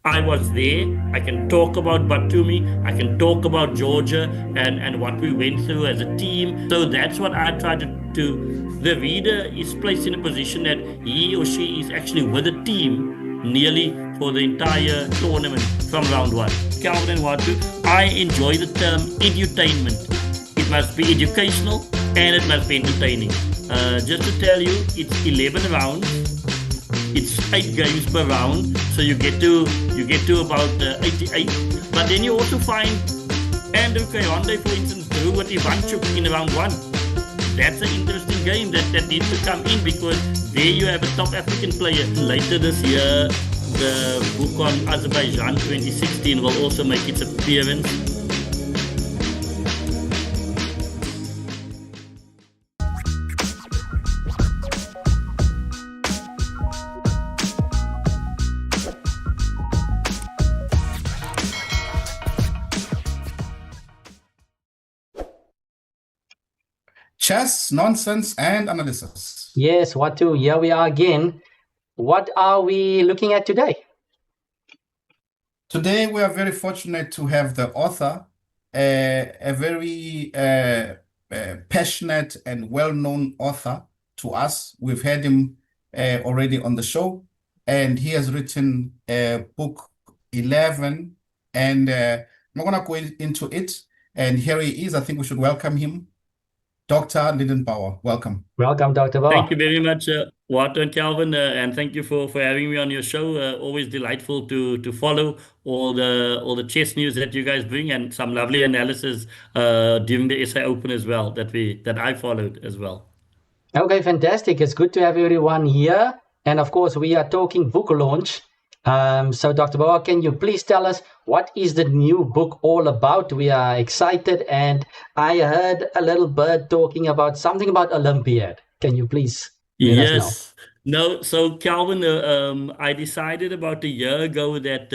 I was there. I can talk about Batumi. I can talk about Georgia and what we went through as a team. So that's what I try to do. The reader is placed in a position that he or she is actually with a team nearly for the entire tournament from round one. Calvin and Watu, I enjoy the term edutainment. It must be educational and it must be entertaining. Just to tell you, it's 11 rounds. It's 8 games per round, so you get to about 88. But then you also find Andrew Kayonde, for instance, drew with Ivanchuk in round one. That's an interesting game that needs to come in because there you have a top African player. Later this year, the book on Azerbaijan 2016 will also make its appearance. Chess, nonsense, and analysis. Yes, Watu, here we are again. What are we looking at today? Today, we are very fortunate to have the author, a very passionate and well-known author to us. We've had him already on the show, and he has written book 11, and I'm not going to go into it. And here he is. I think we should welcome him. Dr. Lyndon Bouah, welcome. Welcome, Dr. Bouah. Thank you very much, Watu and Calvin, and thank you for having me on your show. Always delightful to follow all the chess news that you guys bring and some lovely analysis during the SA Open as well that I followed as well. Okay, fantastic. It's good to have everyone here. And of course, we are talking book launch. So Dr. Bouah, can you please tell us what is the new book all about? We are excited, and I heard a little bird talking about something about Olympiad. Can you please let us know? Yes. No, so Calvin, I decided about a year ago that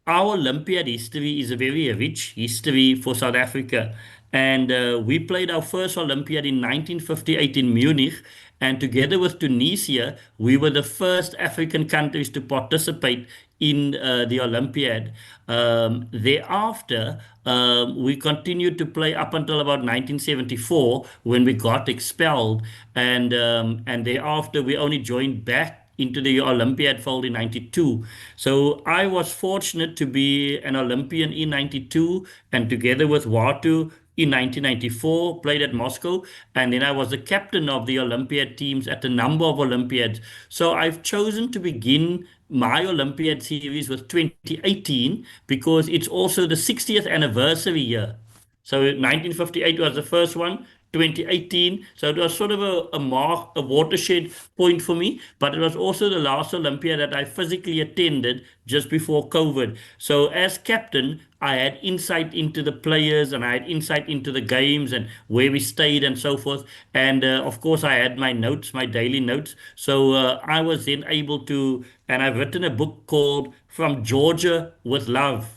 our Olympiad history is a very rich history for South Africa. And we played our first Olympiad in 1958 in Munich. And together with Tunisia, we were the first African countries to participate in the Olympiad. Thereafter, we continued to play up until about 1974 when we got expelled. And thereafter, we only joined back into the Olympiad fold in 92. So I was fortunate to be an Olympian in 92 and together with Watu in 1994, played at Moscow, and then I was the captain of the Olympiad teams at a number of Olympiads. So I've chosen to begin my Olympiad series with 2018 because it's also the 60th anniversary year. So 1958 was the first one, 2018. So it was sort of a mark, a watershed point for me, but it was also the last Olympia that I physically attended just before COVID. So as captain, I had insight into the players and I had insight into the games and where we stayed and so forth. And of course, I had my notes, my daily notes. So I was then able to, and I've written a book called From Georgia with Love.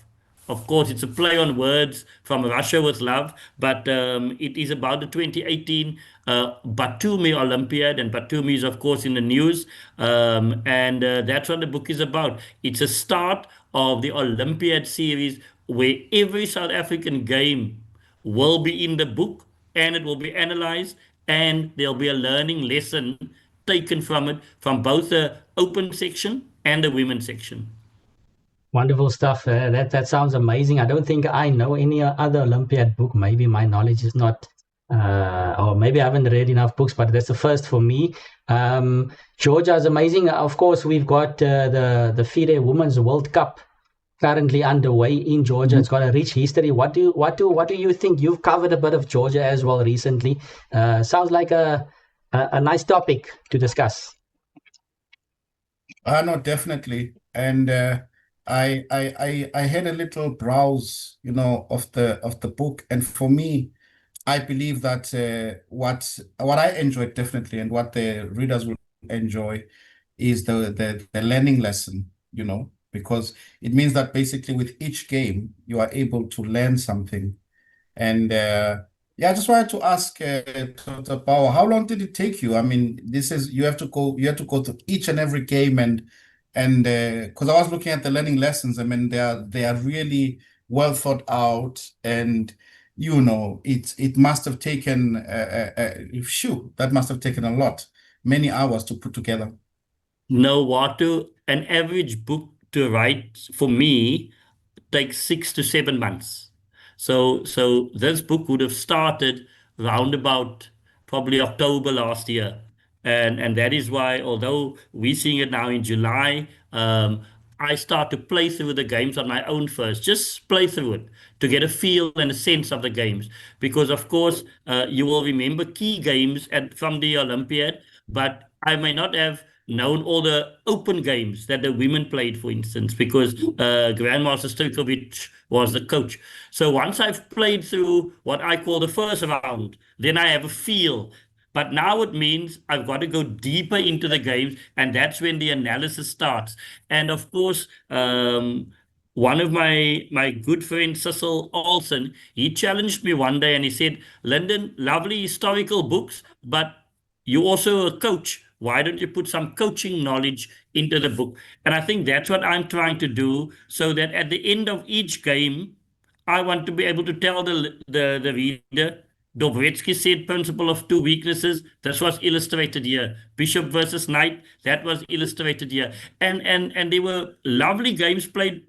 Of course, it's a play on words from Russia with love, but it is about the 2018 Batumi Olympiad, and Batumi is, of course, in the news, and that's what the book is about. It's a start of the Olympiad series where every South African game will be in the book, and it will be analyzed, and there'll be a learning lesson taken from it, from both the open section and the women's section. Wonderful stuff. That sounds amazing. I don't think I know any other Olympiad book. Maybe my knowledge is not, or maybe I haven't read enough books, but that's the first for me. Georgia is amazing. Of course, we've got the FIDE Women's World Cup currently underway in Georgia. It's got a rich history. What do you think? You've covered a bit of Georgia as well recently. Sounds like a nice topic to discuss. No, definitely. And I had a little browse, of the book, and for me, I believe that what I enjoyed definitely, and what the readers will enjoy, is the learning lesson, because it means that basically with each game you are able to learn something. And I just wanted to ask Dr. Bouah, how long did it take you? I mean, you have to go to each and every game and And because I was looking at the learning lessons, I mean, they are really well thought out, and it must have taken that must have taken a lot, many hours to put together. Know what to an average book to write for me takes 6 to 7 months. So this book would have started round about probably October last year. And that is why, although we're seeing it now in July, I start to play through the games on my own first, just play through it to get a feel and a sense of the games. Because, of course, you will remember key games from the Olympiad, but I may not have known all the open games that the women played, for instance, because Grandmaster Stojkovic was the coach. So once I've played through what I call the first round, then I have a feel. But now it means I've got to go deeper into the games, and that's when the analysis starts. And of course, one of my good friends, Cecil Olsen, he challenged me one day and he said, Lyndon, lovely historical books, but you're also a coach. Why don't you put some coaching knowledge into the book? And I think that's what I'm trying to do, so that at the end of each game, I want to be able to tell the reader, Dobretsky said principle of two weaknesses. This was illustrated here. Bishop versus Knight, that was illustrated here. And there were lovely games played,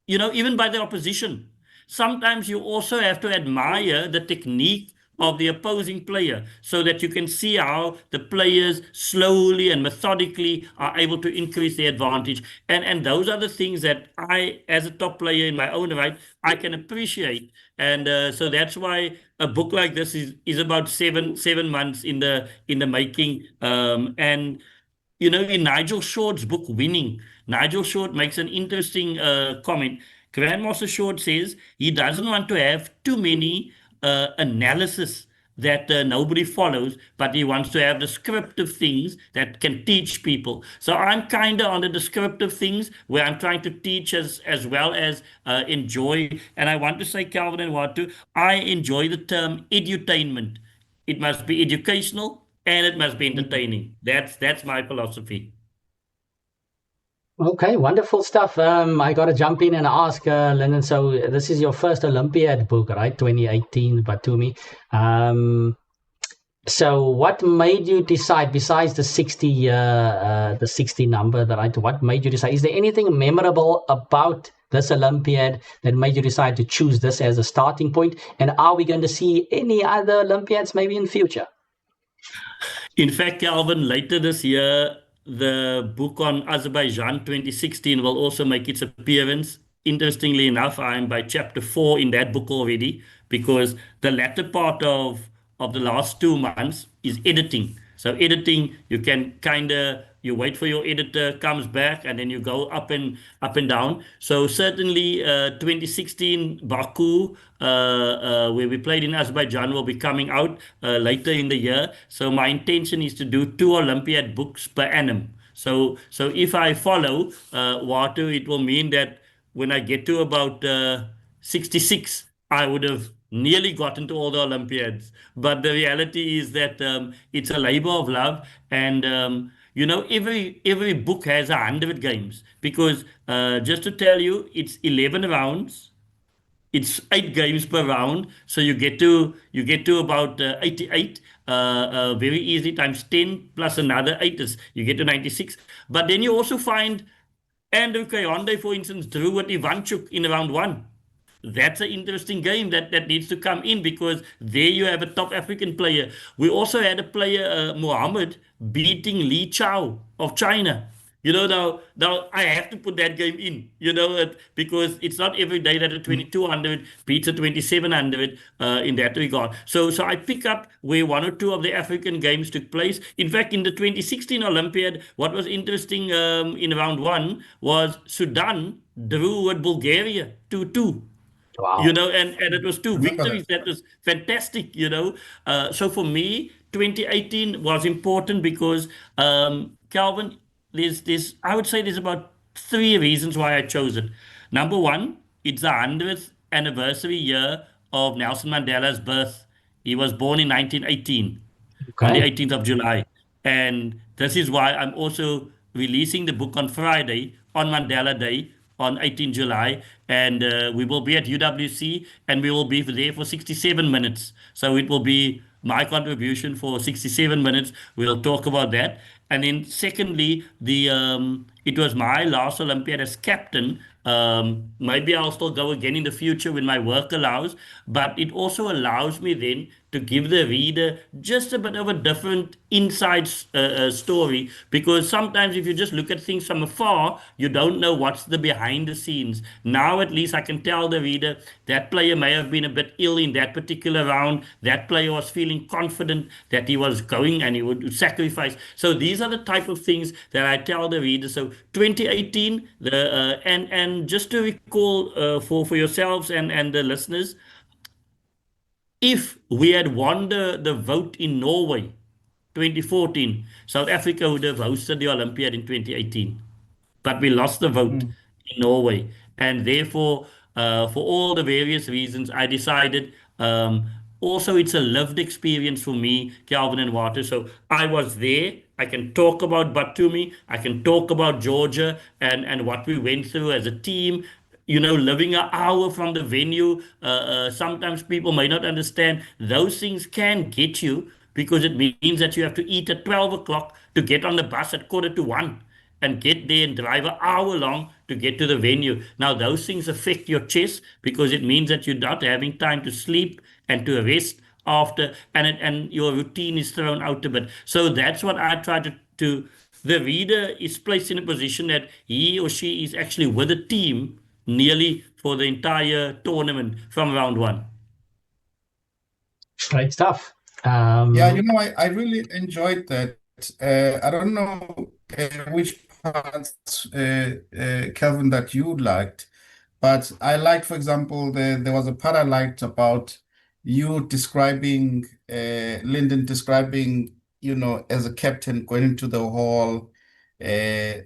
even by the opposition. Sometimes you also have to admire the technique of the opposing player so that you can see how the players slowly and methodically are able to increase their advantage. And those are the things that I, as a top player in my own right, I can appreciate. And so that's why a book like this is about seven months in the making. And in Nigel Short's book, Winning, Nigel Short makes an interesting comment. Grandmaster Short says he doesn't want to have too many analysis that nobody follows, but he wants to have descriptive things that can teach people. So I'm kind of on the descriptive things where I'm trying to teach as well as enjoy. And I want to say, Calvin and Watu, I enjoy the term edutainment. It must be educational and it must be Mhm. entertaining. That's my philosophy. Okay, wonderful stuff. I got to jump in and ask, Lyndon. So this is your first Olympiad book, right? 2018, Batumi. So what made you decide, besides the 60 number, right? What made you decide? Is there anything memorable about this Olympiad that made you decide to choose this as a starting point? And are we going to see any other Olympiads maybe in future? In fact, Calvin, later this year, the book on Azerbaijan 2016 will also make its appearance. Interestingly enough, I'm by chapter 4 in that book already, because the latter part of the last 2 months is editing. So editing, you can you wait for your editor comes back and then you go up and down. So certainly 2016 Baku, where we played in Azerbaijan, will be coming out later in the year. So my intention is to do 2 Olympiad books per annum. So if I follow Watu, it will mean that when I get to about 66, I would have nearly gotten to all the Olympiads. But the reality is that it's a labor of love, and every book has 100 games, because just to tell you, it's 11 rounds. It's 8 games per round, so you get to about 88. Very easy, times 10 plus another 8 is you get to 96. But then you also find Andrew Kayonde, for instance, drew with Ivanchuk in round one. That's an interesting game that needs to come in, because there you have a top African player. We also had a player, Mohammed, beating Li Chao of China. Now I have to put that game in, because it's not every day that a 2200 beats a 2700 in that regard. So I pick up where one or two of the African games took place. In fact, in the 2016 Olympiad, what was interesting in round one was Sudan drew with Bulgaria 2-2. Wow. And it was two Remember that. victories. That was fantastic. So for me, 2018 was important because, Calvin, I would say there's about 3 reasons why I chose it. Number one, it's the 100th anniversary year of Nelson Mandela's birth. He was born in 1918 on the Okay. 18th of July. And this is why I'm also releasing the book on Friday, on Mandela Day, on 18 July, and we will be at UWC, and we will be there for 67 minutes. So it will be my contribution for 67 minutes. We'll talk about that. And then secondly, it was my last Olympiad as captain. Maybe I'll still go again in the future when my work allows, but it also allows me then to give the reader just a bit of a different inside story, because sometimes if you just look at things from afar, you don't know what's the behind the scenes. Now at least I can tell the reader that player may have been a bit ill in that particular round, that player was feeling confident that he was going and he would sacrifice. So these are the type of things that I tell the reader. So 2018, and just to recall for yourselves and the listeners, if we had won the vote in Norway 2014, South Africa would have hosted the Olympiad in 2018. But we lost the vote Mm. in Norway. And therefore, for all the various reasons, I decided also it's a lived experience for me, Calvin and Walter. So I was there. I can talk about Batumi. I can talk about Georgia and what we went through as a team. Living an hour from the venue. Sometimes people may not understand. Those things can get you because it means that you have to eat at 12 o'clock to get on the bus at quarter to one and get there and drive an hour long to get to the venue. Now, those things affect your chest because it means that you're not having time to sleep and to rest after, and your routine is thrown out a bit. So that's what I try to. The reader is placed in a position that he or she is actually with a team nearly for the entire tournament from round one. Great stuff. Yeah, I really enjoyed that. I don't know which parts, Kelvin, that you liked, but I liked, for example, there was a part I liked about you describing, Lyndon describing, as a captain going into the hall,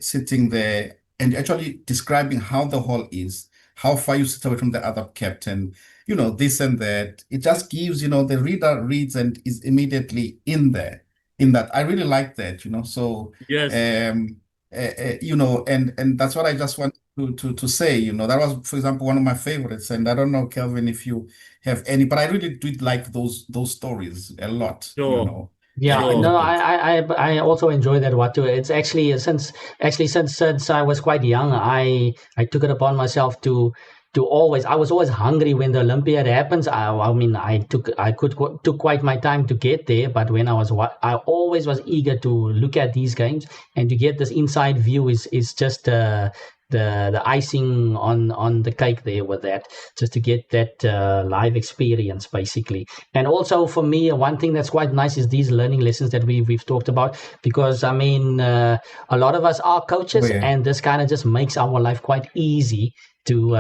sitting there, and actually describing how the hall is, how far you sit away from the other captain, this and that. It just gives, the reader reads and is immediately in there, in that. I really like that, so, Yes, and that's what I just want to say, that was, for example, one of my favorites. And I don't know, Kelvin, if you have any, but I really did like those stories a lot, sure, Yeah, sure. no, Enjoyed it. I also enjoy that what too. It's actually since I was quite young, I took it upon myself to always. I was always hungry when the Olympiad happens. I mean, I took quite my time to get there, but when I always was eager to look at these games and to get this inside view is just the icing on the cake there with that, just to get that live experience basically. And also for me, one thing that's quite nice is these learning lessons that we've talked about, because I mean, a lot of us are Oh, coaches, yeah. and this kind of just makes our life quite easy to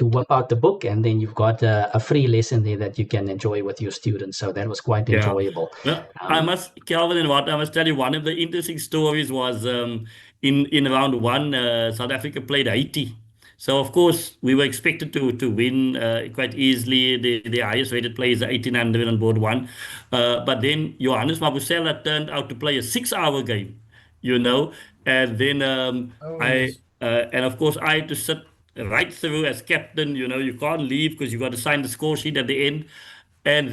whip out the book, and then you've got a free lesson there that you can enjoy with your students. So that was quite Yeah. enjoyable. Well, Um, Calvin and Watt, I must tell you, one of the interesting stories was in round one, South Africa played Haiti. So, of course, we were expected to win quite easily. The highest rated player is 1800 on board one. But then Johannes Mabusela turned out to play a 6 hour game, you know. And then Oh, yes. and of course, I had to sit right through as captain. You can't leave because you got to sign the score sheet at the end. After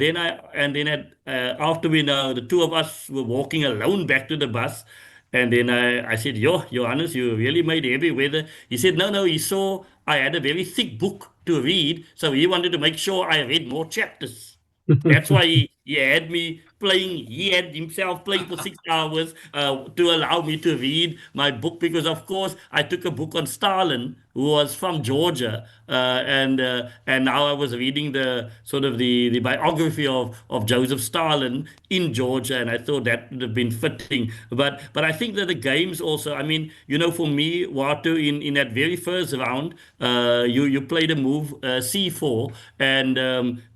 we know, the two of us were walking alone back to the bus. And then I said, Yo, Johannes, you really made heavy weather. He said, No, no, he saw I had a very thick book to read. So he wanted to make sure I read more chapters. That's why he had me playing. He had himself playing for 6 hours to allow me to read my book, because, of course, I took a book on Stalin, who was from Georgia, and now I was reading the sort of the biography of Joseph Stalin in Georgia, and I thought that would have been fitting. But I think that the games also. I mean, for me, Watu, in that very first round, you played a move C4, and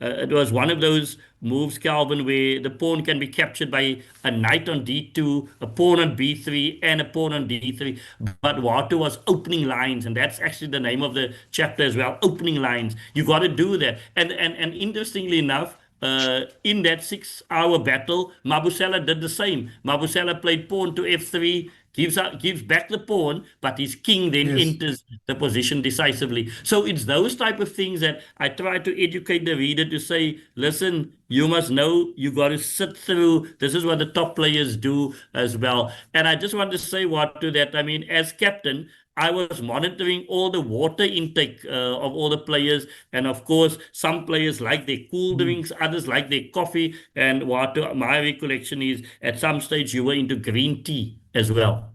it was one of those moves, Calvin, where the pawn can be captured by a knight on D2, a pawn on B3, and a pawn on D3. But Watu was opening lines, and that's actually the name of the chapter as well, opening lines. You got to do that. And interestingly enough, in that 6 hour battle, Mabusela did the same. Mabusela played pawn to F3, gives back the pawn, but his king then Yes. enters the position decisively. So it's those type of things that I try to educate the reader to say, listen, you must know, you got to sit through. This is what the top players do as well. And I just want to say what to that. I mean, as captain, I was monitoring all the water intake of all the players. And of course, some players like their cool Mm. drinks, others like their coffee. And what my recollection is, at some stage, you were into green tea as well.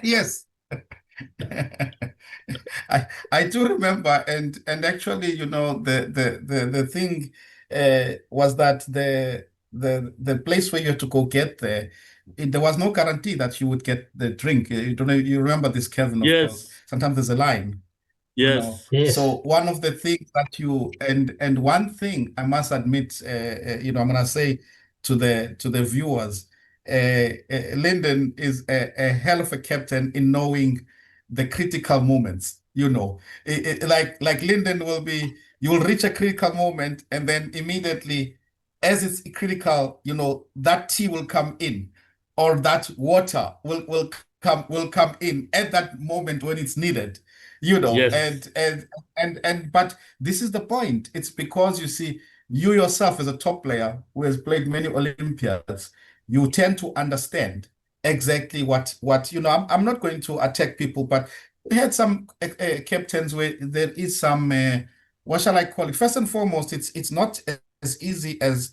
Yes. I do remember, and actually, the thing was that the place where you had to go get there, there was no guarantee that you would get the drink. You don't know, you remember this, Kevin, of course. Yes, Sometimes there's a line. yes, So Yes. one of the things that and one thing I must admit, I'm gonna say to the viewers, Lyndon is a hell of a captain in knowing the critical moments. Like Lyndon will be, you will reach a critical moment, and then immediately, as it's critical, that tea will come in, or that water will come in at that moment when it's needed you know yes, and but this is the point. It's because you see, you yourself as a top player who has played many Olympiads, you tend to understand exactly what I'm not going to attack people, but we had some captains where there is some what shall I call it? First and foremost, it's not as easy as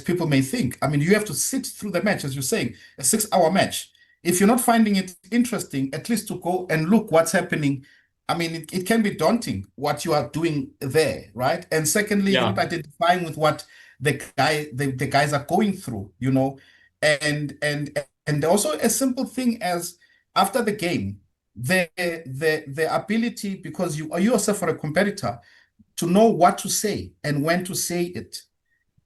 people may think. I mean, you have to sit through the match, as you're saying, a 6 hour match. If you're not finding it interesting, at least to go and look what's happening. I mean, it can be daunting what you are doing there, right? And secondly, you're not yeah, identifying with what the guys are going through, and also a simple thing as after the game, the ability, because you yourself are a competitor, to know what to say and when to say it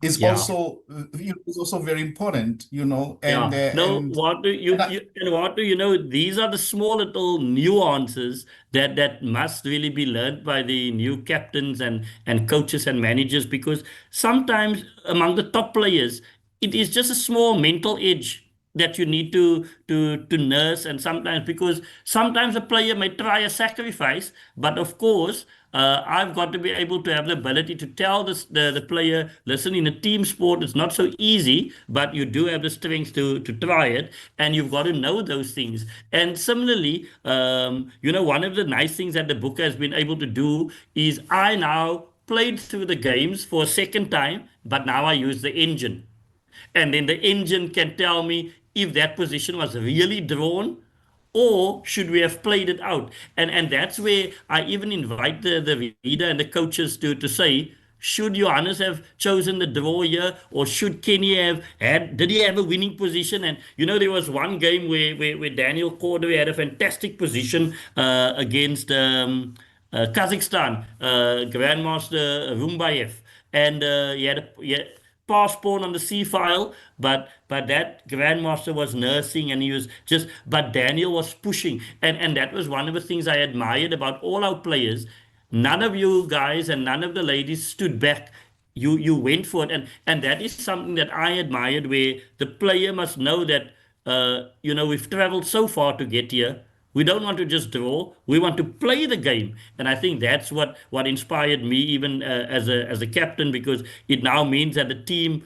yeah. is also very important, and Yeah. No, what do and I, and what do you know? These are the small little nuances that must really be learned by the new captains and coaches and managers, because sometimes among the top players, it is just a small mental edge that you need to nurse. And sometimes, because sometimes a player may try a sacrifice, but of course, I've got to be able to have the ability to tell the player, listen, in a team sport, it's not so easy, but you do have the strength to try it, and you've got to know those things. And similarly, one of the nice things that the book has been able to do is I now played through the games for a second time, but now I use the engine. And then the engine can tell me if that position was really drawn, or should we have played it out. And that's where I even invite the reader and the coaches to say, should Johannes have chosen the draw here, or should Kenny did he have a winning position? And there was one game where Daniel Cordoue had a fantastic position against Kazakhstan, Grandmaster Rumbayev, and he had pass pawn on the C file, but that grandmaster was nursing, and he was just, but Daniel was pushing, and that was one of the things I admired about all our players. None of you guys and none of the ladies stood back. You went for it, and that is something that I admired, where the player must know that we've traveled so far to get here. We don't want to just draw. We want to play the game, and I think that's what inspired me, even as a captain, because it now means that the team,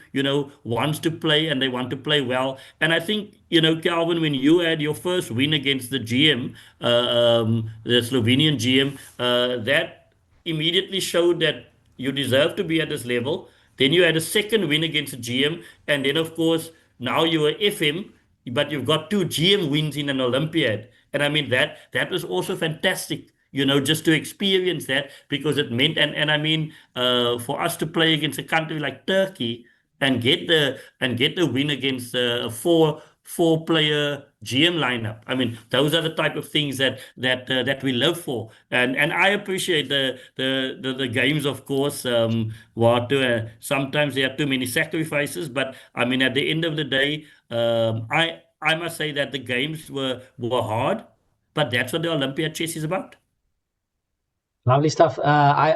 wants to play, and they want to play well. And I think, Calvin, when you had your first win against the GM, the Slovenian GM, that immediately showed that you deserve to be at this level. Then you had a second win against the GM, and then of course now you are FM, but you've got two GM wins in an Olympiad. And I mean that was also fantastic, just to experience that, because it meant, and I mean, for us to play against a country like Turkey and get the win against a four player GM lineup. I mean, those are the type of things that we live for, and I appreciate the games, of course. What sometimes there are too many sacrifices, but I mean, at the end of the day, I must say that the games were hard, but that's what the Olympiad chess is about. Lovely stuff. I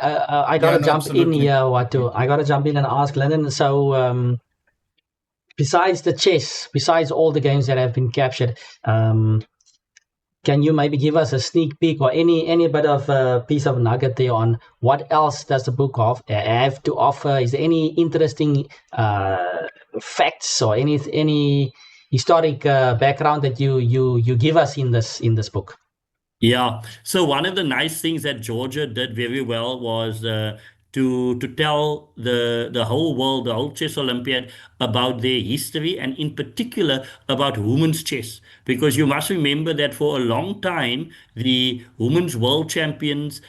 yeah, gotta no, jump in absolutely. here. I gotta jump in and ask Lennon. So, besides the chess, besides all the games that have been captured, can you maybe give us a sneak peek or any bit of a piece of nugget there on what else does the book have to offer? Is there any interesting facts or any historic background that you give us in this book? Yeah. So one of the nice things that Georgia did very well was to tell the whole world, the whole chess Olympiad, about their history and in particular about women's chess. Because you must remember that for a long time, the women's world champions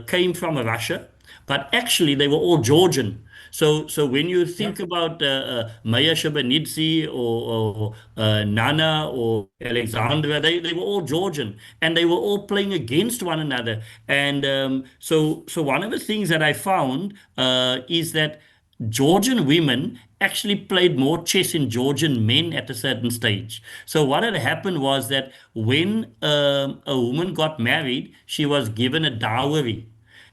came from Russia, but actually they were all Georgian. So when you think Yep. about Maya Shabanidze or Nana or Alexandra, they were all Georgian and they were all playing against one another. And so one of the things that I found is that Georgian women actually played more chess than Georgian men at a certain stage. So what had happened was that when a woman got married, she was given a dowry,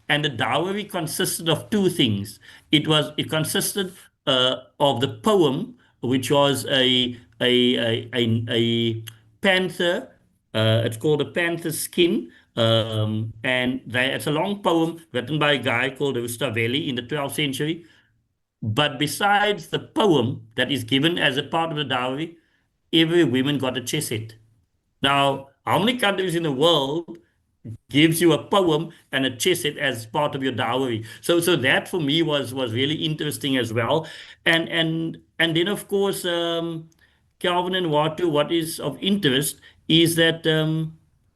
and the dowry consisted of two things. It consisted of the poem, which was a panther. It's called a panther skin, and it's a long poem written by a guy called Rustavelli in the 12th century. But besides the poem that is given as a part of the dowry, every woman got a chess set. Now, how many countries in the world gives you a poem and a chess set as part of your dowry? So that for me was really interesting as well. And then of course, Calvin and Watu, what is of interest is that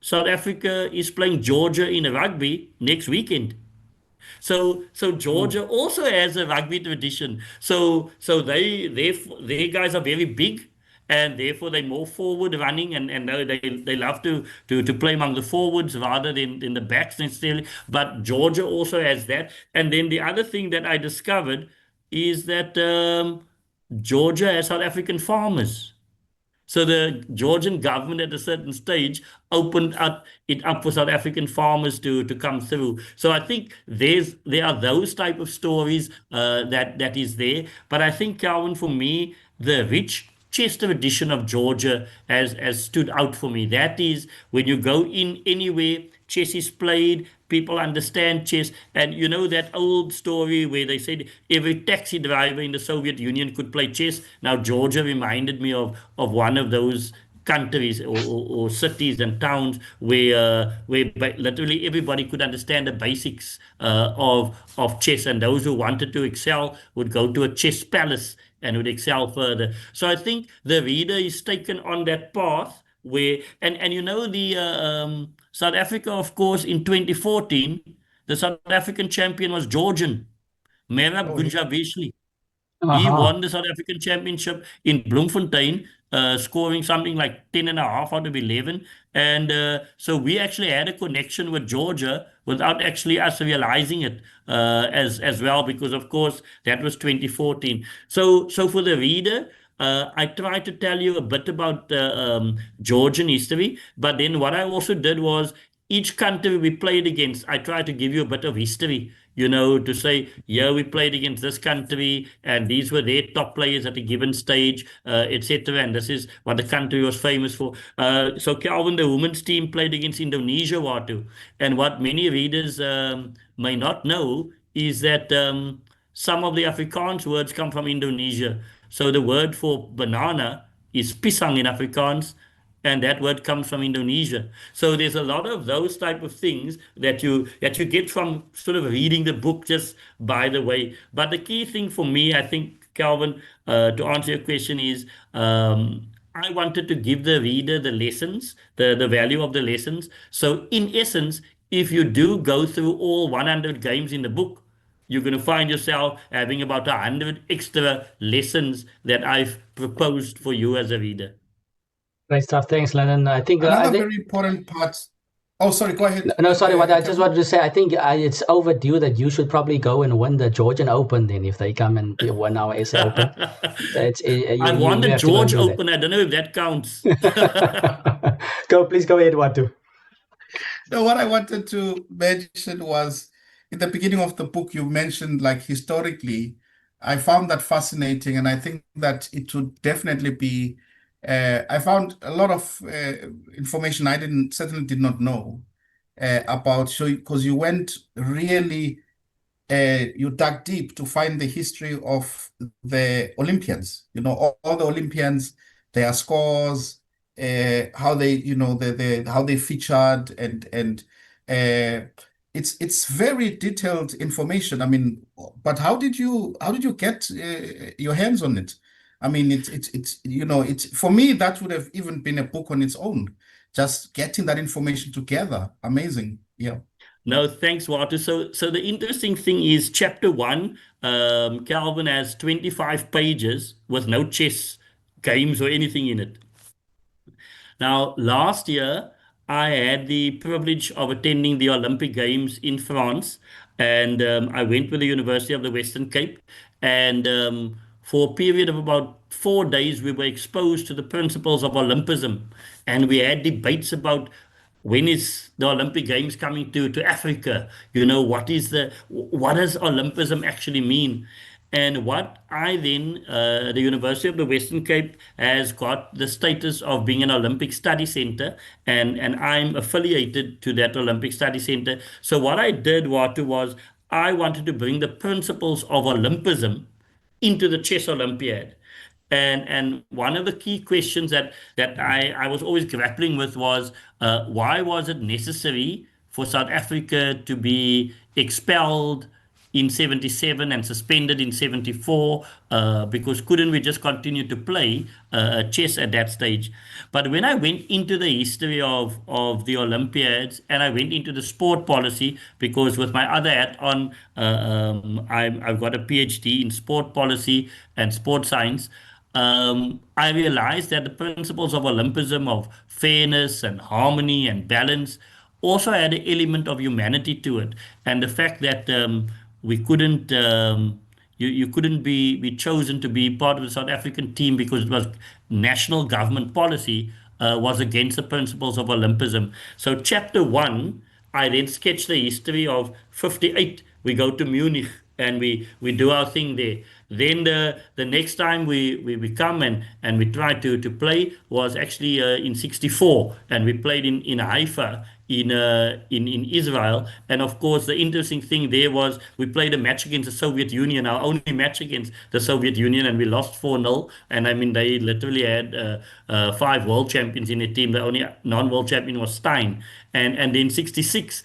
South Africa is playing Georgia in a rugby next weekend. So Oh, Georgia also has a rugby tradition. So they guys are very big, and therefore they're more forward running, and they love to play among the forwards rather than in the backs necessarily. But Georgia also has that. And then the other thing that I discovered is that Georgia has South African farmers. So the Georgian government at a certain stage opened it up for South African farmers to come through. So I think there are those type of stories that is there. But I think, Calvin, for me, the rich chess tradition of Georgia has stood out for me. That is, when you go in anywhere, chess is played, people understand chess. And you know that old story where they said every taxi driver in the Soviet Union could play chess. Now, Georgia reminded me of one of those countries or cities and towns where literally everybody could understand the basics of chess, and those who wanted to excel would go to a chess palace and would excel further. So I think the reader is taken on that path where, and you know, the South Africa, of course, in 2014, the South African champion was Georgian, Merab oh yeah. Gunjavishli. He Uh-huh. won the South African Championship in Bloemfontein, scoring something like 10 and a half out of 11. And so we actually had a connection with Georgia without actually us realizing it as well, because of course that was 2014. So for the reader, I tried to tell you a bit about Georgian history, but then what I also did was each country we played against, I tried to give you a bit of history, to say, yeah, we played against this country and these were their top players at a given stage, etc. And this is what the country was famous for. So, Calvin, the women's team played against Indonesia, Watu. And what many readers may not know is that some of the Afrikaans words come from Indonesia. So, the word for banana is pisang in Afrikaans, and that word comes from Indonesia. So there's a lot of those type of things that you get from sort of reading the book just by the way. But the key thing for me, I think, Calvin, to answer your question is I wanted to give the reader the lessons, the value of the lessons. So in essence, if you do go through all 100 games in the book, you're going to find yourself having about 100 extra lessons that I've proposed for you as a reader. Great stuff. Thanks, Lennon. I think Another very important part. Oh, sorry, go ahead, no, sorry. What I just Kevin. wanted to say, I think it's overdue that you should probably go and win the Georgian Open. Then, if they come and win our SA Open, it's I've won you the have to go and George do that. Open. I don't know if that counts. Please go ahead, Watu. No, what I wanted to mention was in the beginning of the book, you mentioned like historically, I found that fascinating, and I think that it would definitely be. I found a lot of information I didn't certainly did not know about. So because you went really you dug deep to find the history of the Olympians, all the Olympians, their scores, how they, how they featured, and uh, it's very detailed information. I mean, but how did you get your hands on it? I mean, it's for me that would have even been a book on its own. Just getting that information together, amazing. Yeah. No, thanks, Walter. So the interesting thing is chapter one, Calvin has 25 pages with no chess games or anything in it. Now, last year, I had the privilege of attending the Olympic Games in France, and I went with the University of the Western Cape. And for a period of about 4 days, we were exposed to the principles of Olympism, and we had debates about when is the Olympic Games coming to Africa? What does Olympism actually mean? And what I then, the University of the Western Cape has got the status of being an Olympic Study Center, and I'm affiliated to that Olympic Study Center. So what I did, Watu, was I wanted to bring the principles of Olympism into the Chess Olympiad. And one of the key questions that I was always grappling with was why was it necessary for South Africa to be expelled in 77 and suspended in 74 because couldn't we just continue to play chess at that stage? But when I went into the history of the Olympiads and I went into the sport policy, because with my other hat on, I've got a PhD in sport policy and sport science. I realized that the principles of Olympism, of fairness and harmony and balance, also had an element of humanity to it. And the fact that we couldn't, you couldn't be chosen to be part of the South African team because it was national government policy, was against the principles of Olympism. So, chapter one, I then sketch the history of 58. We go to Munich and we do our thing there. Then the next time we come and we try to play was actually in 64, and we played in Haifa in Israel. And of course, the interesting thing there was we played a match against the Soviet Union, our only match against the Soviet Union, and we lost 4-0. And I mean, they literally had five world champions in their team. The only non-world champion was Stein. And then 66,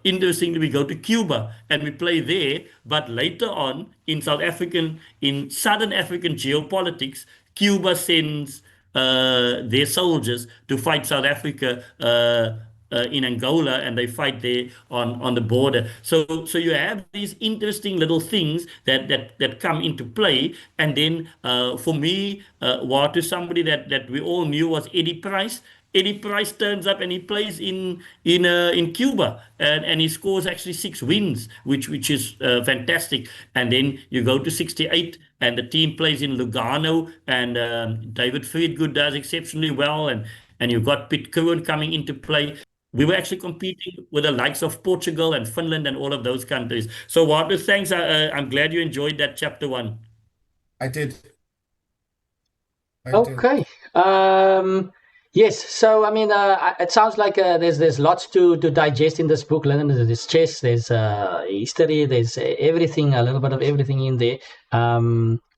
interestingly, we go to Cuba and we play there. But later on, in Southern African geopolitics, Cuba sends their soldiers to fight South Africa in Angola, and they fight there on the border. So you have these interesting little things that come into play. And then for me, to somebody that we all knew was Eddie Price. Eddie Price turns up and he plays in Cuba, and he scores actually 6 wins, which is fantastic. And then you go to 68 and the team plays in Lugano, and David Friedgood does exceptionally well, and you've got Piet Kruin coming into play. We were actually competing with the likes of Portugal and Finland and all of those countries. So, Walter, thanks. I'm glad you enjoyed that chapter one. I did. I did. Okay. Yes. So I mean, it sounds like there's lots to digest in this book. There's chess, there's history, there's everything, a little bit of everything in there.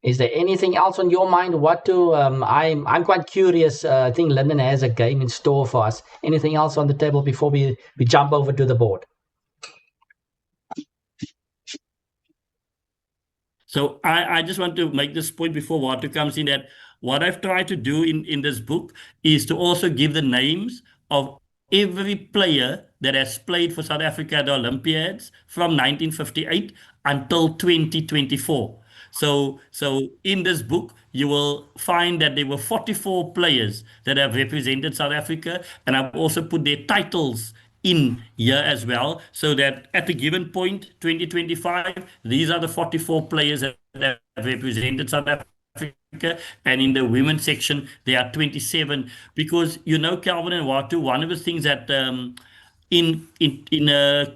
Is there anything else on your mind? What to? I'm quite curious. I think Lyndon has a game in store for us. Anything else on the table before we jump over to the board? So I just want to make this point before Walter comes in, that what I've tried to do in this book is to also give the names of every player that has played for South Africa at the Olympiads from 1958 until 2024. So in this book, you will find that there were 44 players that have represented South Africa, and I've also put their titles in here as well, so that at a given point, 2025, these are the 44 players that have represented South Africa. And in the women's section, there are 27. Because, Calvin and Watu, one of the things that in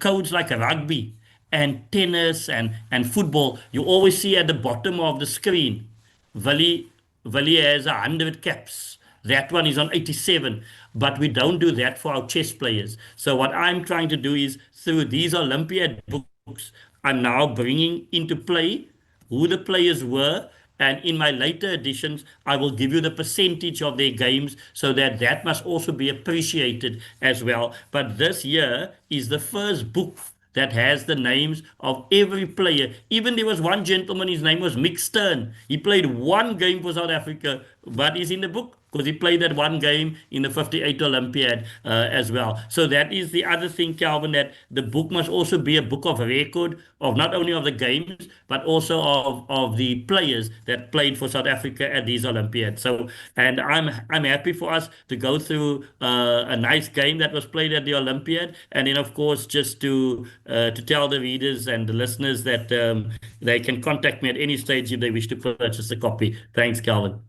codes like rugby and tennis and football, you always see at the bottom of the screen, Willie has 100 caps. That one is on 87, but we don't do that for our chess players. So what I'm trying to do is through these Olympiad books, I'm now bringing into play who the players were, and in my later editions I will give you the percentage of their games, so that that must also be appreciated as well. But this year is the first book that has the names of every player. Even there was one gentleman, his name was Mick Stern. He played one game for South Africa, but he's in the book because he played that one game in the 58 Olympiad as well. So that is the other thing, Calvin, that the book must also be a book of record of not only of the games, but also of the players that played for South Africa at these Olympiads. So, and I'm happy for us to go through a nice game that was played at the Olympiad, and then of course just to tell the readers and the listeners that they can contact me at any stage if they wish to purchase a copy. Thanks, Calvin.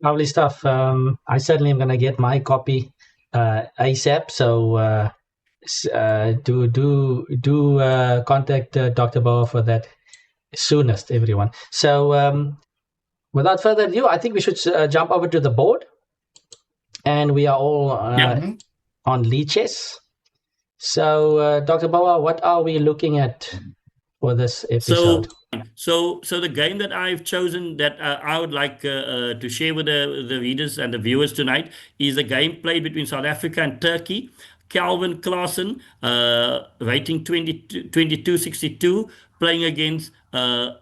Lovely stuff. I certainly am going to get my copy ASAP. So do contact Dr. Bouah for that soonest, everyone. So without further ado, I think we should jump over to the board, and we are all on Lichess. So Dr. Bouah, what are we looking at for this episode? So the game that I've chosen that I would like to share with the readers and the viewers tonight is a game played between South Africa and Turkey. Calvin Klaassen, rating 2262, playing against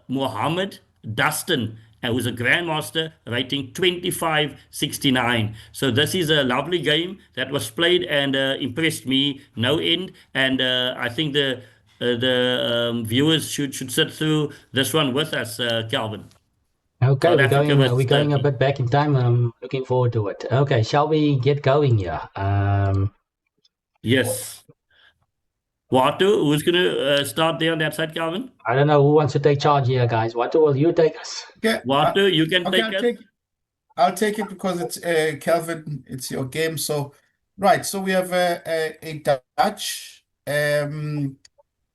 Mohammed Dustin, who's a grandmaster, rating 2569. So this is a lovely game that was played and impressed me no end. And I think the viewers should sit through this one with us, Calvin. Okay, South we're Africa going versus a Turkey. bit back in time. I'm looking forward to it. Okay, shall we get going here? Yes. Watu, who's going to start there on that side, Calvin? I don't know who wants to take charge here, guys. What will you take us? Yeah. Watu, you can Okay, take it. I'll take it because it's Kelvin, it's your game. So, right. So we have a Dutch,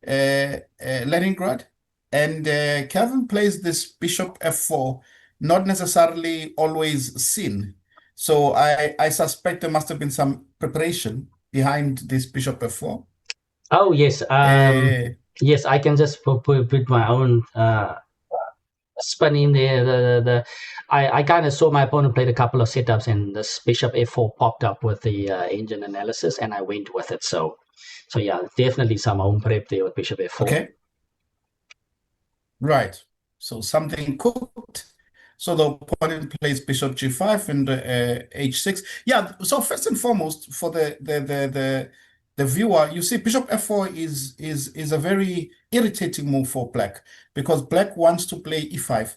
Leningrad, and Kelvin plays this bishop f4, not necessarily always seen. So I suspect there must have been some preparation behind this bishop f4. Oh yes, yes. I can just put my own spin in there. I kind of saw my opponent played a couple of setups, and this bishop f4 popped up with the engine analysis, and I went with it. So yeah, definitely some home prep there with bishop f4. Okay. Right. So something cooked. So the opponent plays bishop g5 and h6. Yeah. So first and foremost, for the viewer, you see bishop f4 is a very irritating move for black, because black wants to play e5.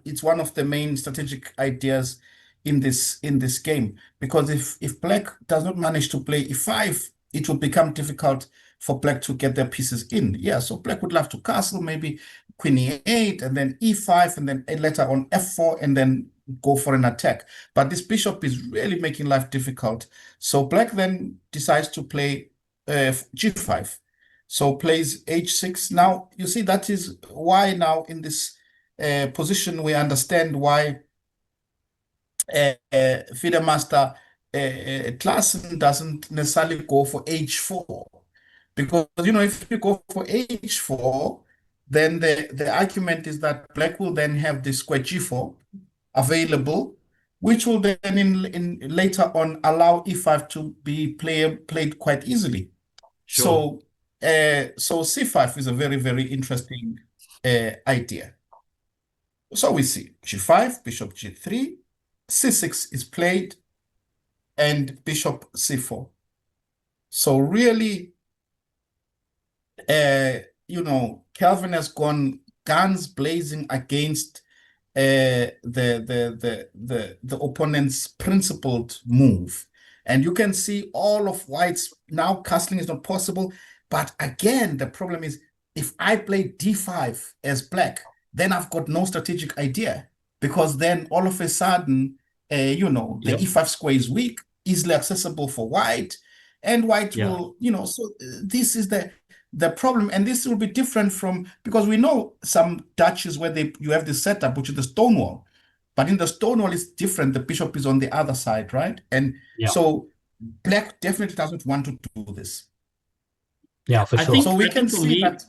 It's one of the main strategic ideas in this game, because if black does not manage to play e5, it will become difficult for black to get their pieces in. Yeah, so black would love to castle, maybe queen e8, and then e5, and then later on f4, and then go for an attack. But this bishop is really making life difficult. So black then decides to play g5. So plays h6. Now, you see, that is why now in this position we understand why FIDE master Klaassen doesn't necessarily go for h4. Because, if you go for h4, then the argument is that black will then have the square g4 available, which will then in later on allow e5 to be played quite easily. Sure. So c5 is a very, very interesting idea. So we see g5, bishop g3, c6 is played, and bishop c4. So really, Kelvin has gone guns blazing against the opponent's principled move. And you can see all of white's now castling is not possible. But again, the problem is if I play d5 as black, then I've got no strategic idea, because then all of a sudden, the e5 square is weak, easily accessible for white, and white will, so this is the problem, and this will be different from, because we know some duchies where you have this setup, which is the stonewall. But in the stonewall, it's different. The bishop is on the other side, right? And Yeah. so black definitely doesn't want to do this. Yeah, for I sure. think So we I can think for see me, that.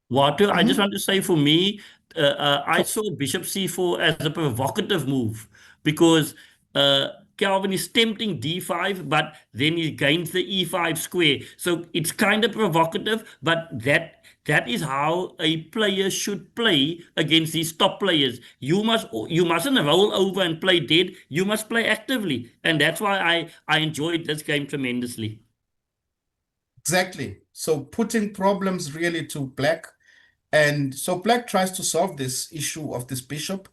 Walter, I just Mhm. want to say for me, I So saw bishop c4 as a provocative move because Calvin is tempting d5, but then he gains the e5 square. So it's kind of provocative, but that is how a player should play against these top players. You mustn't roll over and play dead. You must play actively, and that's why I enjoyed this game tremendously. exactly. So putting problems really to black. And so black tries to solve this issue of this bishop,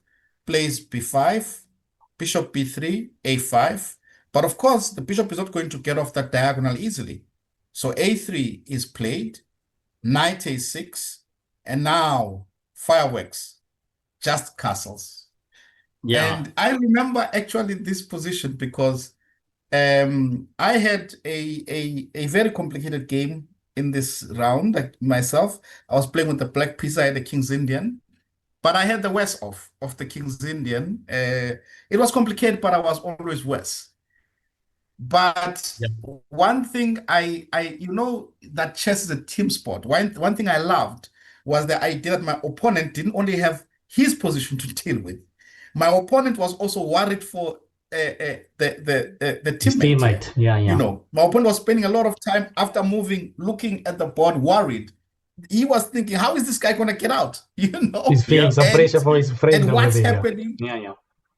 plays b5, bishop b3, a5. But of course, the bishop is not going to get off that diagonal easily. So a3 is played, knight a6, and now fireworks, just castles. Yeah, And I remember actually this position because I had a very complicated game in this round, like myself. I was playing with the black piece. I had the King's Indian, but I had the West of the King's Indian. It was complicated, but I was always West. But yeah, one thing that chess is a team sport. One thing I loved was the idea that my opponent didn't only have his position to deal with. My opponent was also worried for the His teammate here. teammate. Yeah, yeah. My opponent was spending a lot of time after moving, looking at the board, worried. He was thinking, how is this guy going to get out? He's feeling yeah, some pressure for his friend And over what's there. Yeah, happening? yeah, yeah.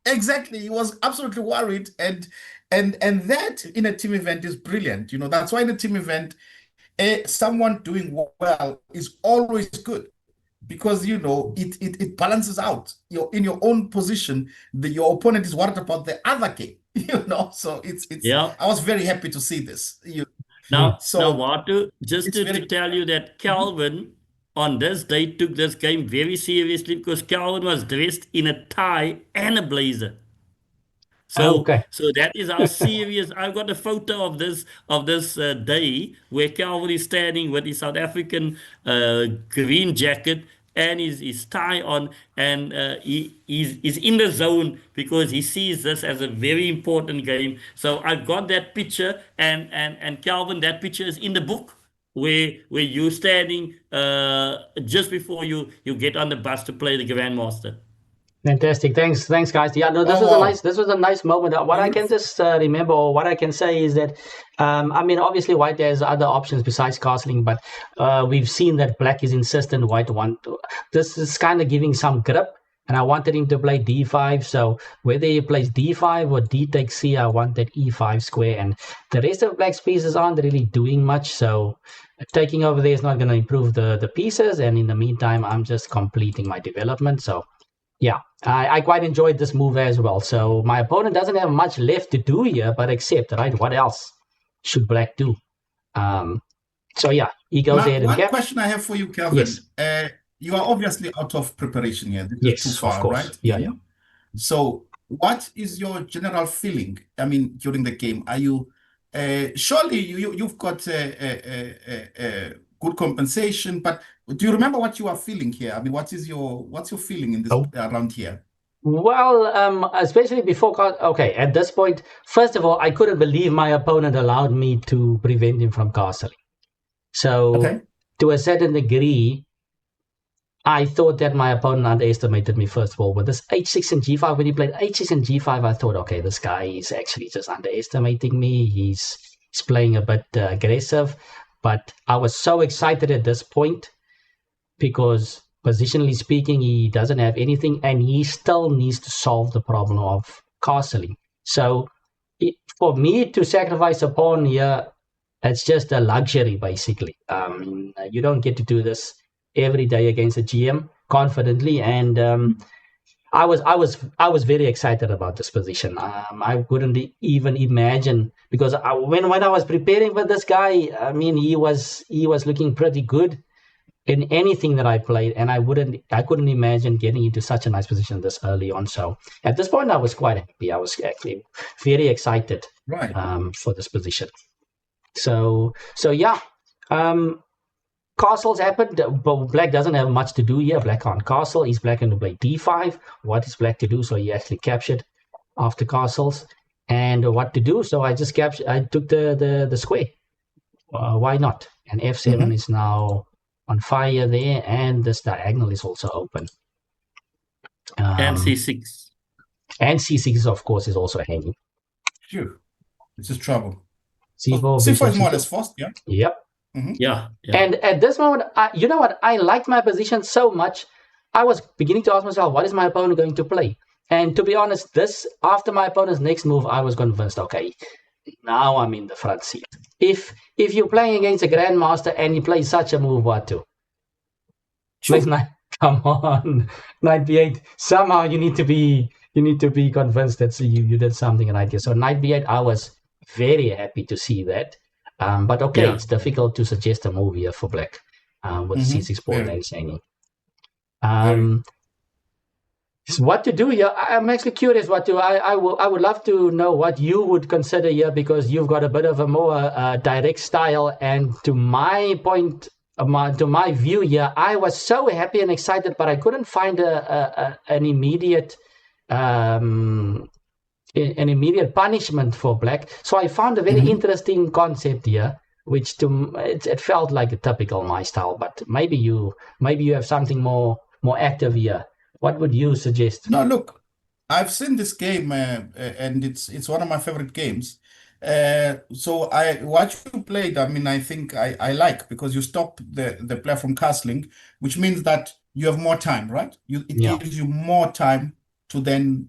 Exactly. He was absolutely worried. And that in a team event is brilliant. That's why in a team event, someone doing well is always good because it balances out. You're in your own position, your opponent is worried about the other game. So it's yeah. I was very happy to see this. Mm. Now, So Watu, just it's to very. tell you that Mhm. Calvin on this day took this game very seriously because Calvin was dressed in a tie and a blazer. So, Okay. so that is how serious. I've got a photo of this day where Calvin is standing with his South African green jacket and his tie on, and he's in the zone because he sees this as a very important game. So I've got that picture, and Calvin, that picture is in the book where you're standing just before you get on the bus to play the Grandmaster. Fantastic. Thanks, guys. Yeah, no, this Oh was a nice, wow, this was a nice moment. What I can beautiful. just remember, or what I can say, is that, I mean, obviously, white has other options besides castling, but we've seen that black is insistent. White want to, this is kind of giving some grip, and I wanted him to play d5. So whether he plays d5 or d takes c, I want that e5 square, and the rest of black's pieces aren't really doing much. So taking over there is not going to improve the pieces, and in the meantime, I'm just completing my development. So yeah, I quite enjoyed this move as well. So my opponent doesn't have much left to do here, but accept, right? What else should black do? Um, so yeah, he goes Now, ahead and one cap. question I have for you, Yes, Kelvin. You are obviously out of preparation here. This is too yes, of far, course. right? Yeah, yeah. So, what is your general feeling? I mean, during the game, are you surely you've got good compensation, but do you remember what you are feeling here? I mean, what's your feeling in this Oh, around here? well, especially before, okay, at this point, first of all, I couldn't believe my opponent allowed me to prevent him from castling. So Okay. to a certain degree, I thought that my opponent underestimated me, first of all. With this h6 and g5, when he played h6 and g5, I thought, okay, this guy is actually just underestimating me. He's playing a bit aggressive. But I was so excited at this point because, positionally speaking, he doesn't have anything and he still needs to solve the problem of castling. So for me to sacrifice a pawn here, it's just a luxury, basically. You don't get to do this every day against a GM confidently, and I was very excited about this position. I couldn't even imagine, because when I was preparing for this guy, I mean, he was looking pretty good in anything that I played, and I couldn't imagine getting into such a nice position this early on. So at this point, I was quite happy. I was actually very excited Right. for this position. So yeah. Um, castles happened, but black doesn't have much to do here. Black can't castle. Is black going to play d5? What is black to do? So he actually captured after castles. And what to do? So I just captured. I took the square. Why not? And f7 is now on fire there, and this diagonal is also open. And c6. And c6, of course, is also hanging. Sure. This is trouble. C4, C4 is more or less forced, yeah? Yep. Yeah. And at this moment, you know what? I liked my position so much. I was beginning to ask myself, what is my opponent going to play? And to be honest, after my opponent's next move, I was convinced, okay, now I'm in the front seat. If you're playing against a grandmaster and he plays such a move, what to? Sure. Come on, knight b8. Somehow you need to be convinced that you did something right here. So knight b8, I was very happy to see that. But okay, it's difficult to suggest a move here for black with c6 pawn and hanging. So what to do here? I'm actually curious what to. I would love to know what you would consider here, because you've got a bit of a more direct style. And to my point, to my view here, I was so happy and excited, but I couldn't find an immediate punishment for black. So I found a very interesting concept here, which it felt like a typical my style. But maybe you have something more active here. What would you suggest? No, look, I've seen this game, and it's one of my favorite games. So what you played, I mean, I think I like, because you stop the player from castling, which means that you have more time, right? It gives you more time to then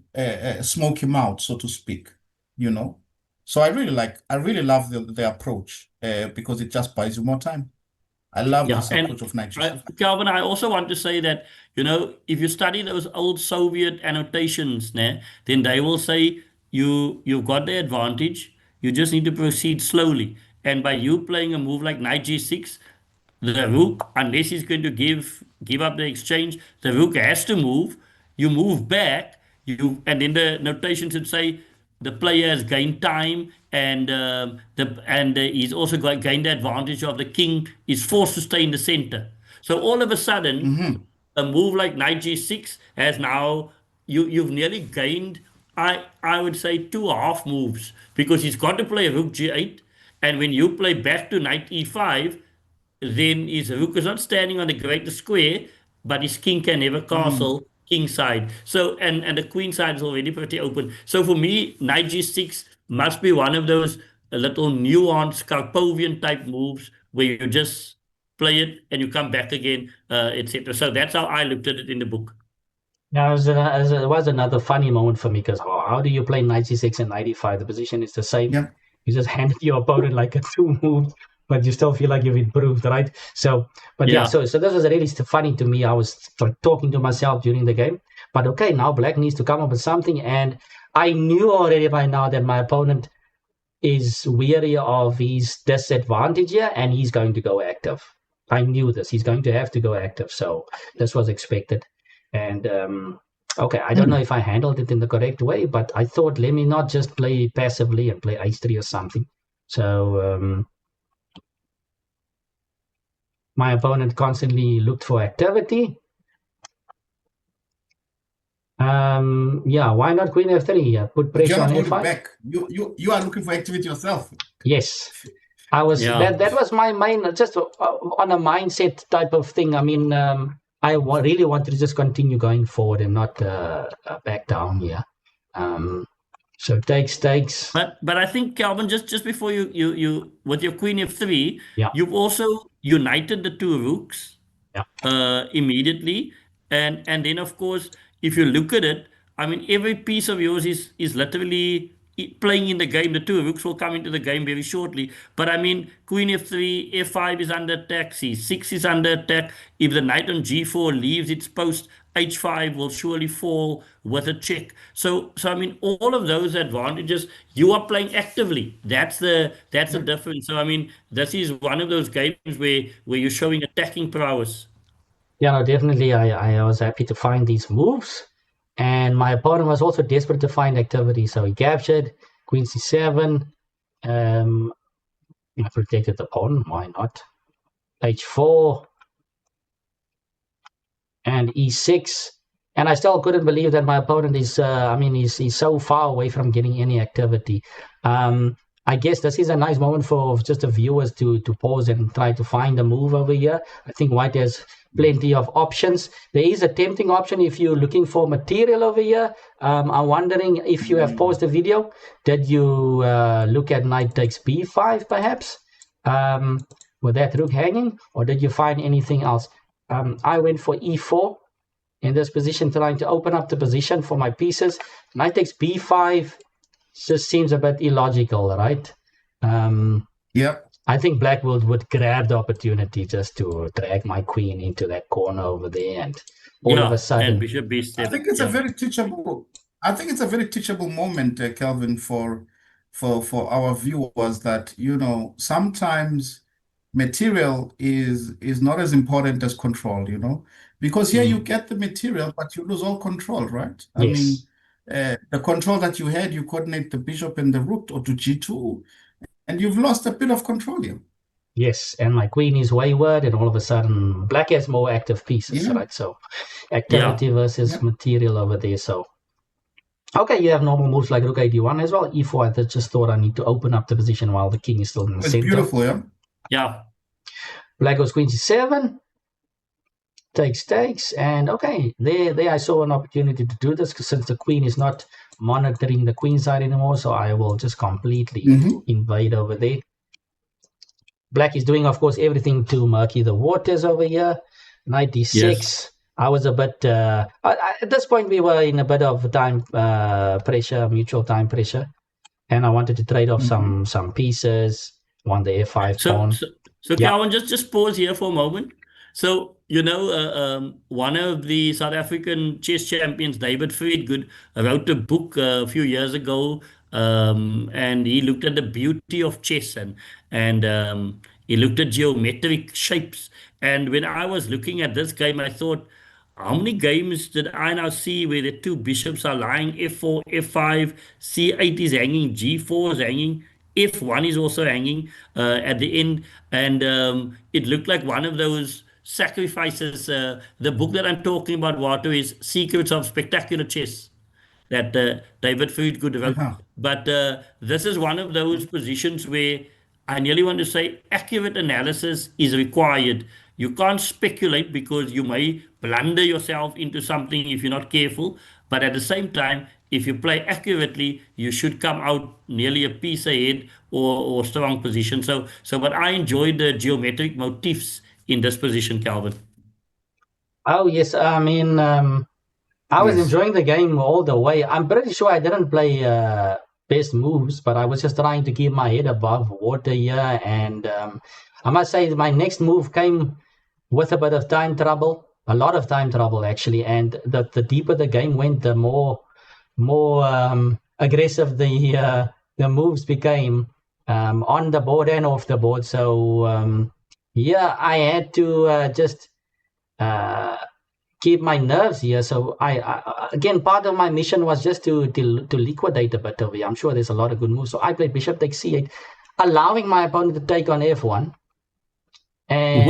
smoke him out, so to speak, you know. So I really love the approach, because it just buys you more time. I love this approach of knight g5. Calvin, I also want to say that, if you study those old Soviet annotations, then they will say you've got the advantage, you just need to proceed slowly. And by you playing a move like knight g6, the rook, unless he's going to give up the exchange, the rook has to move. You move back, and then the notation should say the player has gained time, and he's also gained the advantage of the king is forced to stay in the center. So all of a sudden, a move like knight g6 has now you've nearly gained, I would say, 2.5 moves, because he's got to play rook g8, and when you play back to knight e5, then his rook is not standing on the greater square, but his king can never castle king side. So and the queen side is already pretty open. So for me, knight g6 must be one of those little nuanced Karpovian type moves where you just play it and you come back again, etc. So that's how I looked at it in the book. Yeah, it was another funny moment for me, because how do you play knight g6 and knight e5? The position is the same. Yeah. You just hand it to your opponent like a 2 move, but you still feel like you've improved, right? So, but so this was really funny to me. I was talking to myself during the game, but okay, now black needs to come up with something, and I knew already by now that my opponent is weary of his disadvantage here, and he's going to go active. I knew this. He's going to have to go active, so this was expected. And okay, I don't know if I handled it in the correct way, but I thought, let me not just play passively and play h3 or something. So my opponent constantly looked for activity. Why not queen f3? Put pressure on f5. Back. You are looking for activity yourself. Yes, I was. That was my mind, just on a mindset type of thing. I mean, I really wanted to just continue going forward and not back down here. So takes. But I think, Calvin, just before you with your queen f3, you've also united the 2 rooks immediately, and then of course, if you look at it, I mean, every piece of yours is literally playing in the game. The 2 rooks will come into the game very shortly. But I mean, queen f3, f5 is under attack, c6 is under attack. If the knight on g4 leaves its post, h5 will surely fall with a check. So I mean, all of those advantages, you are playing actively. That's the difference. So I mean, this is one of those games where you're showing attacking prowess. Yeah, no, definitely. I was happy to find these moves. And my opponent was also desperate to find activity, so he captured queen c7. I protected the pawn. Why not? H4, and E6. And I still couldn't believe that my opponent is, he's so far away from getting any activity. I guess this is a nice moment for just the viewers to pause and try to find a move over here. I think white has plenty of options. There is a tempting option if you're looking for material over here. I'm wondering if you have paused the video. Did you look at knight takes b5 perhaps? With that rook hanging, or did you find anything else? I went for e4 in this position, trying to open up the position for my pieces. Knight takes b5 just seems a bit illogical, right? I think black would grab the opportunity just to drag my queen into that corner over there, and all of a sudden, and bishop b7. I think it's a very teachable. I think it's a very teachable moment, Kelvin, for our viewers, that sometimes material is not as important as control, because here you get the material, but you lose all control, right? I mean, the control that you had, you coordinate the bishop and the rook or to g2, and you've lost a bit of control here. Yes, and my queen is wayward, and all of a sudden, black has more active pieces, right? So, activity versus material over there. So, okay, you have normal moves like rook a1 as well. e4, I just thought I need to open up the position while the king is still in the center. Beautiful, yeah. Yeah. Black goes queen c7, takes, and okay, there I saw an opportunity to do this, since the queen is not monitoring the queen side anymore, so I will just completely invade over there. Black is doing, of course, everything to murky the waters over here. Knight d6. Yes. I was a bit, at this point we were in a bit of time pressure, mutual time pressure, and I wanted to trade off some pieces, won the f5 pawn. So Calvin, just pause here for a moment. So, one of the South African chess champions, David Friedgood, wrote a book a few years ago, and he looked at the beauty of chess, and he looked at geometric shapes. And when I was looking at this game, I thought, how many games did I now see where the two bishops are lying, f4, f5, c8 is hanging, g4 is hanging, f1 is also hanging at the end, and it looked like one of those sacrifices. The book that I'm talking about, Wato, is Secrets of Spectacular Chess, that David Friedgood wrote. But this is one of those positions where I nearly want to say accurate analysis is required. You can't speculate, because you may blunder yourself into something if you're not careful. But at the same time, if you play accurately, you should come out nearly a piece ahead or strong position. But I enjoyed the geometric motifs in this position, Calvin. Oh, yes. I mean, I was enjoying the game all the way. I'm pretty sure I didn't play best moves, but I was just trying to keep my head above water here. And I must say my next move came with a bit of time trouble, a lot of time trouble, actually. And the deeper the game went, the more aggressive the moves became on the board and off the board. So I had to just keep my nerves here. So I again, part of my mission was just to liquidate a bit over here. I'm sure there's a lot of good moves. So I played bishop takes c8, allowing my opponent to take on f1, and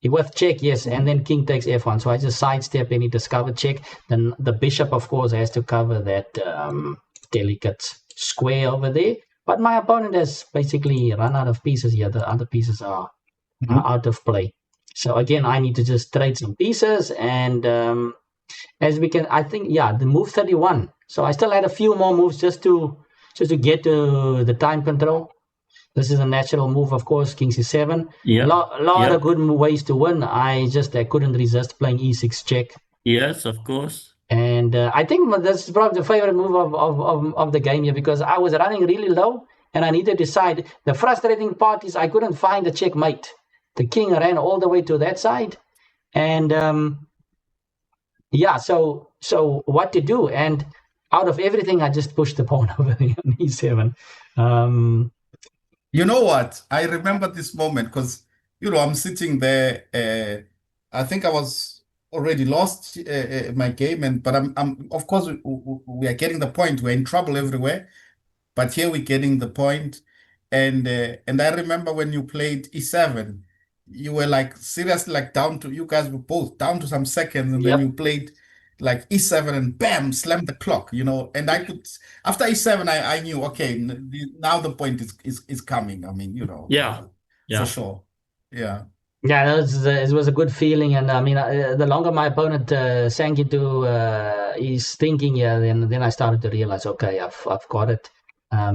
with check, yes, and then king takes f1. So I just sidestep any discovered check. Then the bishop, of course, has to cover that delicate square over there. But my opponent has basically run out of pieces here. The other pieces are out of play. So again, I need to just trade some pieces. And as we can, I think, the move 31. So I still had a few more moves just to get to the time control. This is a natural move, of course, king c7. A lot of good ways to win. I couldn't resist playing e6 check. Yes, of course. And I think this is probably the favorite move of the game here, because I was running really low and I needed to decide. The frustrating part is I couldn't find a checkmate. The king ran all the way to that side. And so what to do? And out of everything, I just pushed the pawn over there on e7. You know what? I remember this moment because, I'm sitting there. I think I was already lost my game, but I'm of course we are getting the point. We're in trouble everywhere, but here we're getting the point. And I remember when you played e7, you were like seriously like down to, you guys were both down to some seconds, and then Yep. you played like E7 and bam, slammed the clock, and I could, after E7, I knew, okay, now the point is coming. I mean, Yeah, for yeah, sure. Yeah. Yeah, it was a good feeling, and I mean, the longer my opponent sank into his thinking, yeah, then I started to realize, okay, I've got it,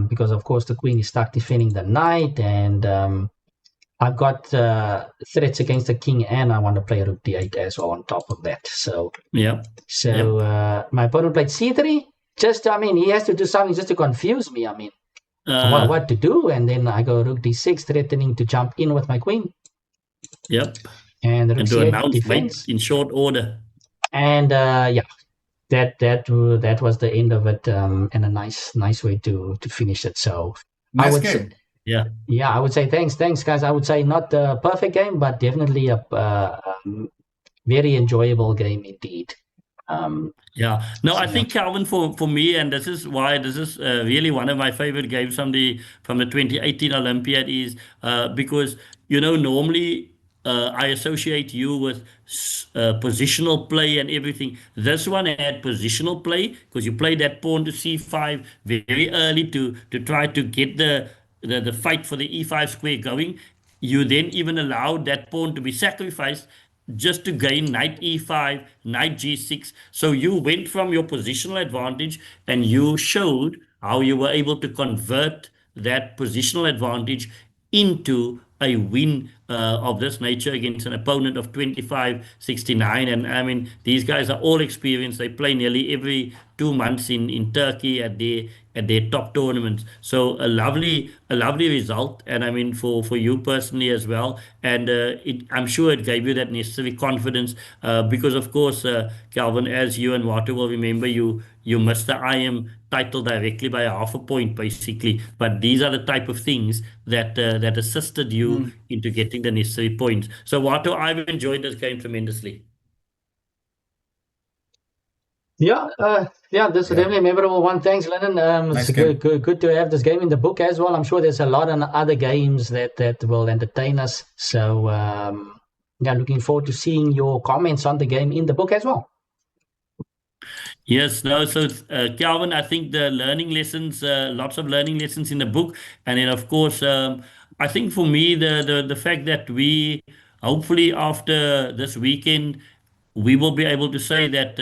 because of course the queen is stuck defending the knight, and I've got threats against the king, and I want to play rook d8 as well on top of that. So yeah, yep. my opponent played c3. I mean, he has to do something just to confuse me. I mean, Uh, what to do, and then I go rook d6, threatening to jump in with my queen. yep. And rook And to c8 announce mate defense. in short order. And yeah, that was the end of it, and a nice way to finish it. So I Nice would say, game. yeah, I would say thanks guys. I would say not a perfect game, but definitely a very enjoyable game indeed. Yeah. No, I So yeah. think Calvin, for me, and this is why this is really one of my favorite games from the 2018 Olympiad is because normally I associate you with positional play and everything. This one had positional play because you played that pawn to c5 very early to try to get the fight for the e5 square going. You then even allowed that pawn to be sacrificed just to gain knight e5, knight g6. So you went from your positional advantage and you showed how you were able to convert that positional advantage into a win of this nature against an opponent of 25-69. And I mean, these guys are all experienced. They play nearly every 2 months in Turkey at their top tournaments. So a lovely result. And I mean, for you personally as well. And I'm sure it gave you that necessary confidence because, of course, Calvin, as you and Walter will remember, you missed the IM title directly by half a point, basically. But these are the type of things that assisted you Mm. into getting the necessary points. So, Walter, I've enjoyed this game tremendously. Yeah, this is Yeah. definitely a memorable one. Thanks, Lennon. It's Nice game. good to have this game in the book as well. I'm sure there's a lot of other games that will entertain us. So yeah, looking forward to seeing your comments on the game in the book as well. Yes, no, so Calvin, I think the learning lessons, lots of learning lessons in the book. And then, of course, I think for me, the fact that we hopefully after this weekend, we will be able to say that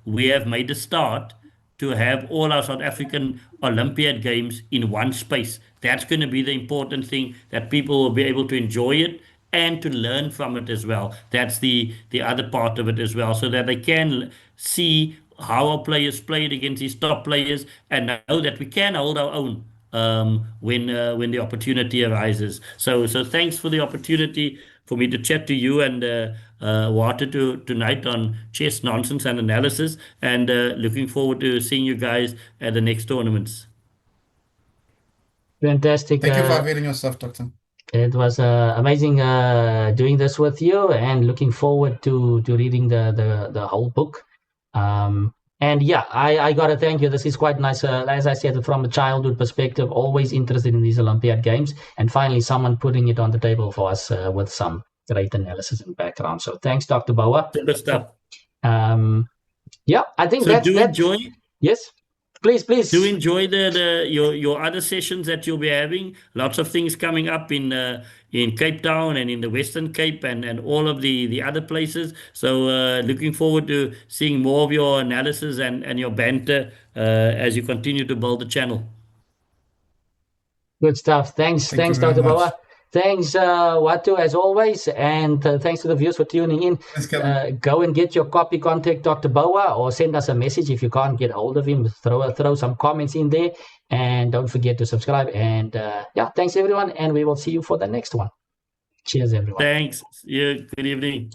we have made a start to have all our South African Olympiad games in one space. That's going to be the important thing that people will be able to enjoy it and to learn from it as well. That's the other part of it as well, so that they can see how our players played against these top players and know that we can hold our own when the opportunity arises. So thanks for the opportunity for me to chat to you and Walter tonight on chess nonsense and analysis, and looking forward to seeing you guys at the next tournaments. Fantastic. Thank you for availing yourself, Doctor. It was amazing doing this with you, and looking forward to reading the whole book. And yeah, I gotta thank you. This is quite nice. As I said, from a childhood perspective, always interested in these Olympiad games, and finally someone putting it on the table for us with some great analysis and background. So thanks, Dr. Bouah. Super stuff. Yeah, I think So that's do that. enjoy. Yes, please. Do enjoy your other sessions that you'll be having. Lots of things coming up in Cape Town and in the Western Cape and all of the other places. So looking forward to seeing more of your analysis and your banter as you continue to build the channel. Good stuff. Thank you Thanks, very Dr. Bouah. much. Thanks, Watu, as always. And thanks to the viewers for tuning in. Thanks, Kevin. Go and get your copy, contact Dr. Bouah, or send us a message if you can't get hold of him. Throw some comments in there. And don't forget to subscribe. And yeah, thanks, everyone. And we will see you for the next one. Cheers, everyone. Thanks. Yeah, good evening.